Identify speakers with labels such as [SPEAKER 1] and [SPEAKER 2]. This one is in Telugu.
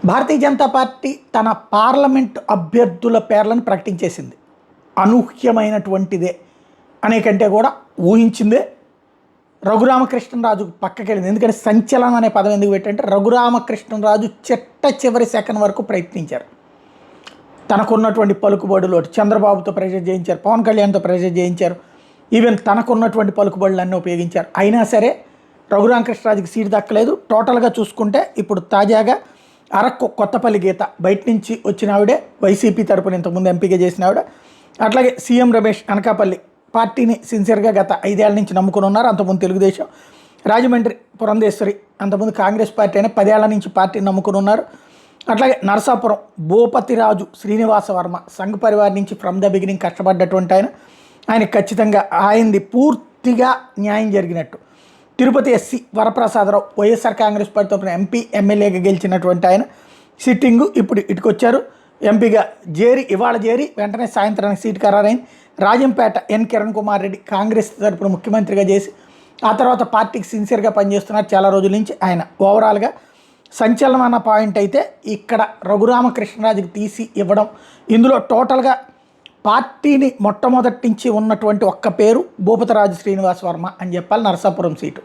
[SPEAKER 1] భారతీయ జనతా పార్టీ తన పార్లమెంట్ అభ్యర్థుల పేర్లను ప్రకటించేసింది. అనూహ్యమైనటువంటిదే అనే కంటే కూడా ఊహించిందే. రఘురామకృష్ణరాజు పక్కకెళ్ళింది. ఎందుకంటే సంచలనం అనే పదం ఎందుకు పెట్టంటే రఘురామకృష్ణరాజు చిట్ట చివరి సెకండ్ వరకు ప్రయత్నించారు. తనకున్నటువంటి పలుకుబడులు చంద్రబాబుతో ప్రెజర్ చేయించారు, పవన్ కళ్యాణ్తో ప్రెజర్ చేయించారు, ఈవెన్ తనకున్నటువంటి పలుకుబడులన్నీ ఉపయోగించారు. అయినా సరే రఘురామకృష్ణరాజుకి సీటు దక్కలేదు. టోటల్గా చూసుకుంటే ఇప్పుడు తాజాగా అరకు కొత్తపల్లి గీత బయట నుంచి వచ్చిన ఆవిడే, వైసీపీ తరపున ఇంతకుముందు ఎంపీగా చేసిన ఆవిడ. అట్లాగే సీఎం రమేష్ అనకాపల్లి పార్టీని సిన్సియర్గా గత 5 ఏళ్ల నుంచి నమ్ముకుని ఉన్నారు. అంతకుముందు తెలుగుదేశం. రాజమండ్రి పురంధేశ్వరి అంతకుముందు కాంగ్రెస్ పార్టీ అయినా 10 ఏళ్ల నుంచి పార్టీని నమ్ముకుని ఉన్నారు. అట్లాగే నరసాపురం భూపతిరాజు శ్రీనివాస వర్మ సంఘ్ పరివార్ నుంచి ఫ్రమ్ ద బిగినింగ్ కష్టపడ్డటువంటి ఆయన ఖచ్చితంగా ఆయనది పూర్తిగా న్యాయం జరిగినట్టు. తిరుపతి ఎస్సీ వరప్రసాదరావు వైఎస్ఆర్ కాంగ్రెస్ పార్టీ తరపున ఎంపీ ఎమ్మెల్యేగా గెలిచినటువంటి ఆయన సిట్టింగు ఇప్పుడు ఇటుకొచ్చారు. ఎంపీగా ఇవాళ చేరి వెంటనే సాయంత్రానికి సీటు ఖరారైంది. రాజంపేట ఎన్ కిరణ్ కుమార్ రెడ్డి కాంగ్రెస్ తరపున ముఖ్యమంత్రిగా చేసి ఆ తర్వాత పార్టీకి సిన్సియర్గా పనిచేస్తున్నారు చాలా రోజుల నుంచి. ఆయన ఓవరాల్గా సంచలనమైన పాయింట్ అయితే ఇక్కడ రఘురామకృష్ణరాజుకి తీసి ఇవ్వడం. ఇందులో టోటల్గా పార్టీని మొట్టమొదటి నుంచి ఉన్నటువంటి ఒక్క పేరు భూపతిరాజు శ్రీనివాస్ వర్మ అని చెప్పాలి, నరసాపురం సీటు.